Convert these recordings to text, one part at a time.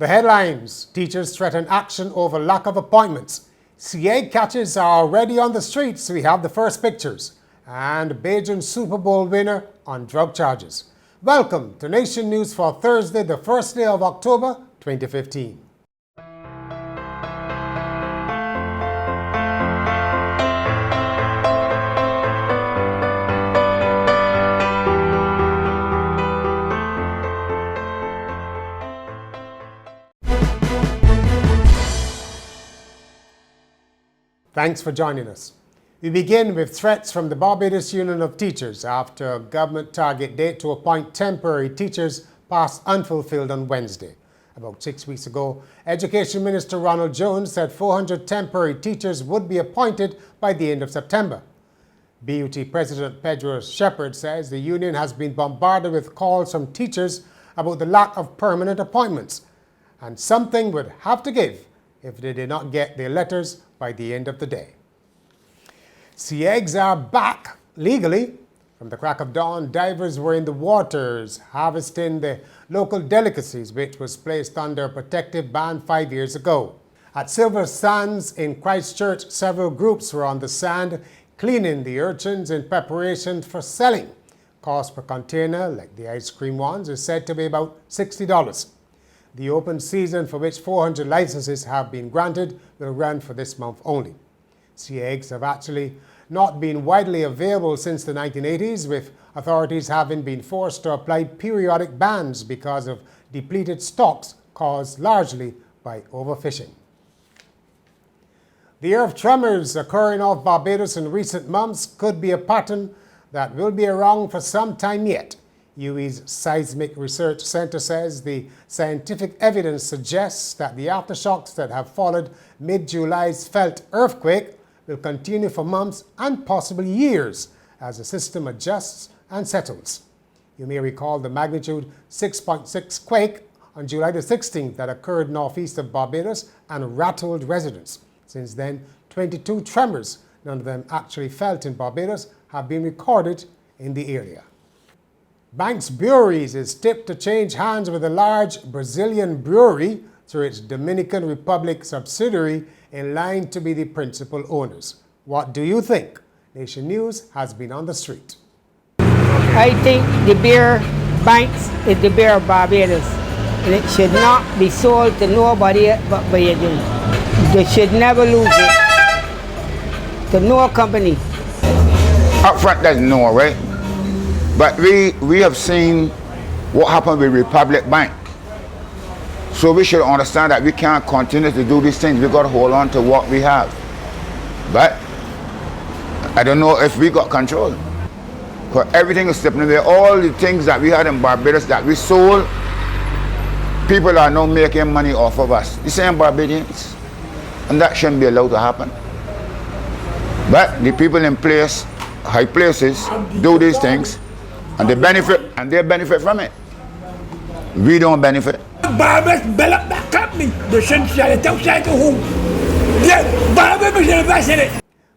The headlines: teachers threaten action over lack of appointments. CA catches are already on the streets. We have the first pictures. And Bajan Super Bowl winner on drug charges. Welcome to Nation News for Thursday, the first day of October 2015. Thanks for joining us. We begin with threats from the Barbados Union of Teachers after a government target date to appoint temporary teachers passed unfulfilled on Wednesday. About 6 weeks ago, Education Minister Ronald Jones said 400 temporary teachers would be appointed by the end of September. BUT President Pedro Shepherd says the union has been bombarded with calls from teachers about the lack of permanent appointments, and something would have to give if they did not get their letters by the end of the day. Sea eggs are back legally. From the crack of dawn, divers were in the waters harvesting the local delicacies, which was placed under a protective ban 5 years ago. At Silver Sands in Christchurch, several groups were on the sand cleaning the urchins in preparation for selling. Cost per container, like the ice cream ones, is said to be about $60. The open season, for which 400 licenses have been granted, will run for this month only. Sea eggs have actually not been widely available since the 1980s, with authorities having been forced to apply periodic bans because of depleted stocks caused largely by overfishing. The earth tremors occurring off Barbados in recent months could be a pattern that will be around for some time yet. UWI's Seismic Research Center says the scientific evidence suggests that the aftershocks that have followed mid-July's felt earthquake will continue for months and possibly years as the system adjusts and settles. You may recall the magnitude 6.6 quake on July the 16th that occurred northeast of Barbados and rattled residents. Since then, 22 tremors, none of them actually felt in Barbados, have been recorded in the area. Banks Breweries is tipped to change hands with a large Brazilian brewery through its Dominican Republic subsidiary in line to be the principal owners. What do you think? Nation News has been on the street. I think the beer Banks is the beer of Barbados, and it should not be sold to nobody but Bajan. They should never lose it to no company. Up front, there's no, right? But we have seen what happened with Republic Bank. So we should understand that we can't continue to do these things. We got to hold on to what we have. But I don't know if we got control. Because everything is slipping away. All the things that we had in Barbados that we sold, people are now making money off of us. The same Barbadians. And that shouldn't be allowed to happen. But the people in place, high places, do these things. And they benefit from it. We don't benefit.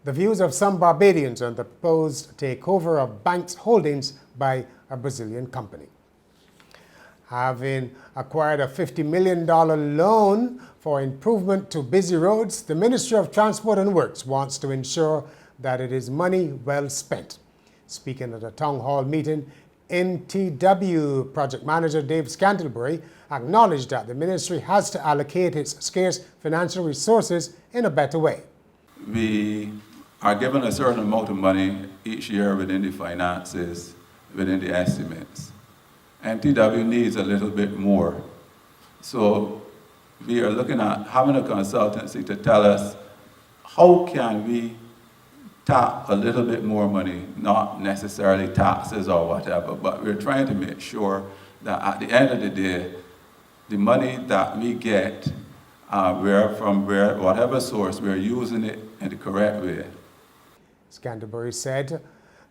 The views of some Barbadians on the proposed takeover of Banks Holdings by a Brazilian company. Having acquired a $50 million loan for improvement to busy roads, the Ministry of Transport and Works wants to ensure that it is money well spent. Speaking at a town hall meeting, NTW project manager Dave Scantlebury acknowledged that the ministry has to allocate its scarce financial resources in a better way. We are given a certain amount of money each year within the finances, within the estimates. NTW needs a little bit more. So we are looking at having a consultancy to tell us how can we tap a little bit more money, not necessarily taxes or whatever, but we're trying to make sure that at the end of the day, the money that we get, whatever source, we're using it in the correct way. Scantlebury said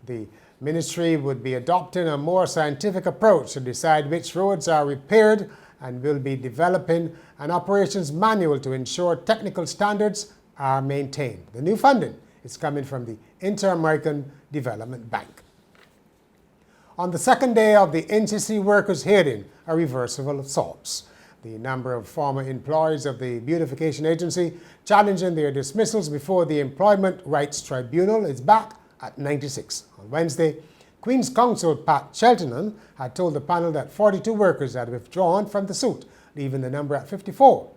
the ministry would be adopting a more scientific approach to decide which roads are repaired and will be developing an operations manual to ensure technical standards are maintained. The new funding is coming from the Inter-American Development Bank. On the second day of the NGC Workers hearing, a reversal of sorts. The number of former employees of the beautification agency challenging their dismissals before the Employment Rights Tribunal is back at 96. On Wednesday, Queen's Counsel Pat Cheltenham had told the panel that 42 workers had withdrawn from the suit, leaving the number at 54.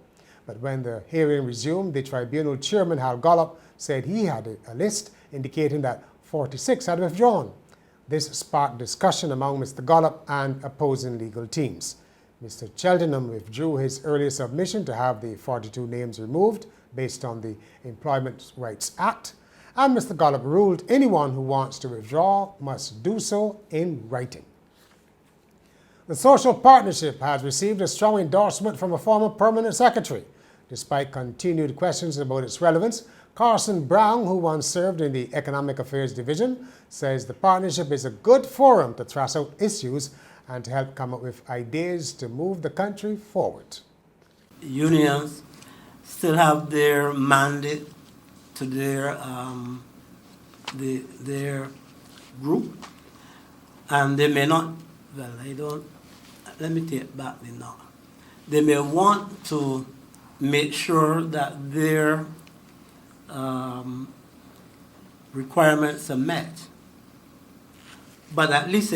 But when the hearing resumed, the tribunal chairman, Hal Gollop, said he had a list indicating that 46 had withdrawn. This sparked discussion among Mr. Gollop and opposing legal teams. Mr. Cheltenham withdrew his earlier submission to have the 42 names removed based on the Employment Rights Act, and Mr. Gollop ruled anyone who wants to withdraw must do so in writing. The social partnership has received a strong endorsement from a former permanent secretary. Despite continued questions about its relevance, Carson Brown, who once served in the Economic Affairs Division, says the partnership is a good forum to thrash out issues and to help come up with ideas to move the country forward. Unions still have their mandate to their group, and they may not. Well, I don't. Let me take back the now. They may want to make sure that their requirements are met, but at least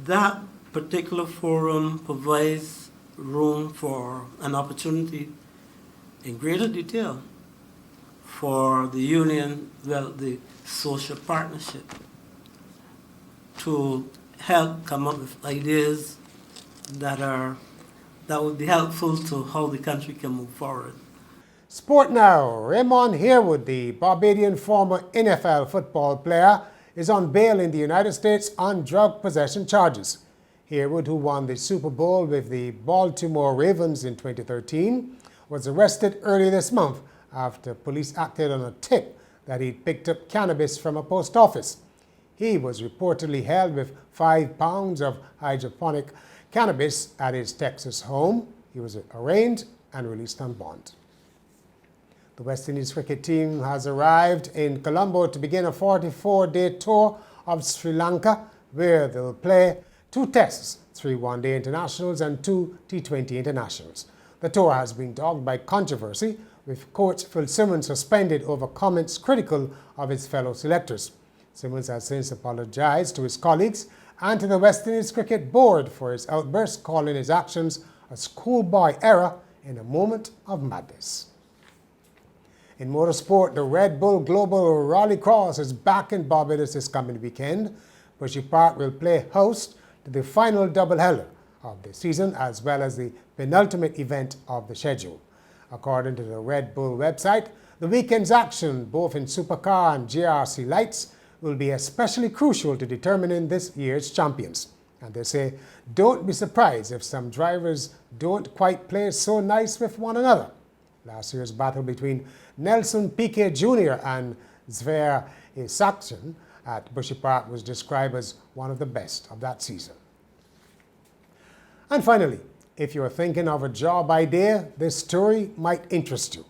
that particular forum provides room for an opportunity in greater detail for the union, well, the social partnership, to help come up with ideas that would be helpful to how the country can move forward. Sport now. Raymond Harewood, the Barbadian former NFL football player, is on bail in the United States on drug possession charges. Harewood, who won the Super Bowl with the Baltimore Ravens in 2013, was arrested early this month after police acted on a tip that he'd picked up cannabis from a post office. He was reportedly held with 5 pounds of hydroponic cannabis at his Texas home. He was arraigned and released on bond. The West Indies cricket team has arrived in Colombo to begin a 44-day tour of Sri Lanka, where they'll play 2 tests, 3 one-day internationals and 2 T20 internationals. The tour has been dogged by controversy, with coach Phil Simmons suspended over comments critical of his fellow selectors. Simmons has since apologized to his colleagues and to the West Indies Cricket Board for his outburst, calling his actions a schoolboy error in a moment of madness. In motorsport, the Red Bull Global Rallycross is back in Barbados this coming weekend. Bushy Park will play host to the final doubleheader of the season, as well as the penultimate event of the schedule. According to the Red Bull website, the weekend's action, both in Supercar and JRC lights, will be especially crucial to determining this year's champions. And they say, don't be surprised if some drivers don't quite play so nice with one another. Last year's battle between Nelson Piquet Jr. and Sverre Isaksson at Bushy Park was described as one of the best of that season. And finally, if you're thinking of a job idea, this story might interest you.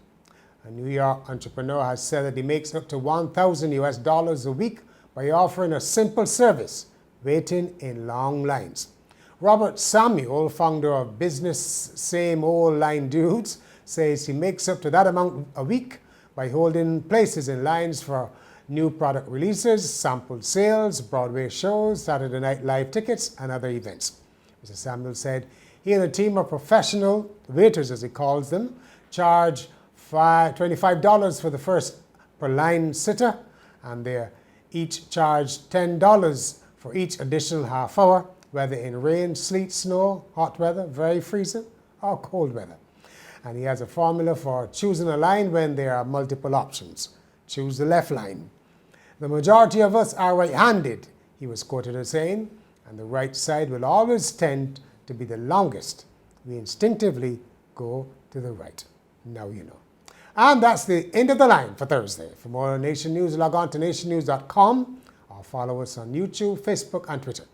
A New York entrepreneur has said that he makes up to $1,000 a week by offering a simple service, waiting in long lines. Robert Samuel, founder of business Same Old Line Dudes, says he makes up to that amount a week by holding places in lines for new product releases, sample sales, Broadway shows, Saturday Night Live tickets, and other events. Mr. Samuel said he and a team of professional waiters, as he calls them, charge $25 for the first per line sitter, and they each charge $10 for each additional half hour, whether in rain, sleet, snow, hot weather, very freezing, or cold weather. And he has a formula for choosing a line when there are multiple options. Choose the left line. The majority of us are right-handed, he was quoted as saying, and the right side will always tend to be the longest. We instinctively go to the right. Now you know. And that's the end of the line for Thursday. For more Nation News, log on to nationnews.com or follow us on YouTube, Facebook, and Twitter.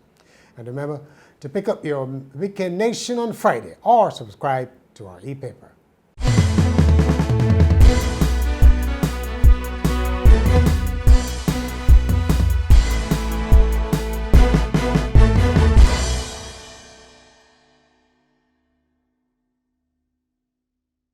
And remember to pick up your Weekend Nation on Friday or subscribe to our e-paper.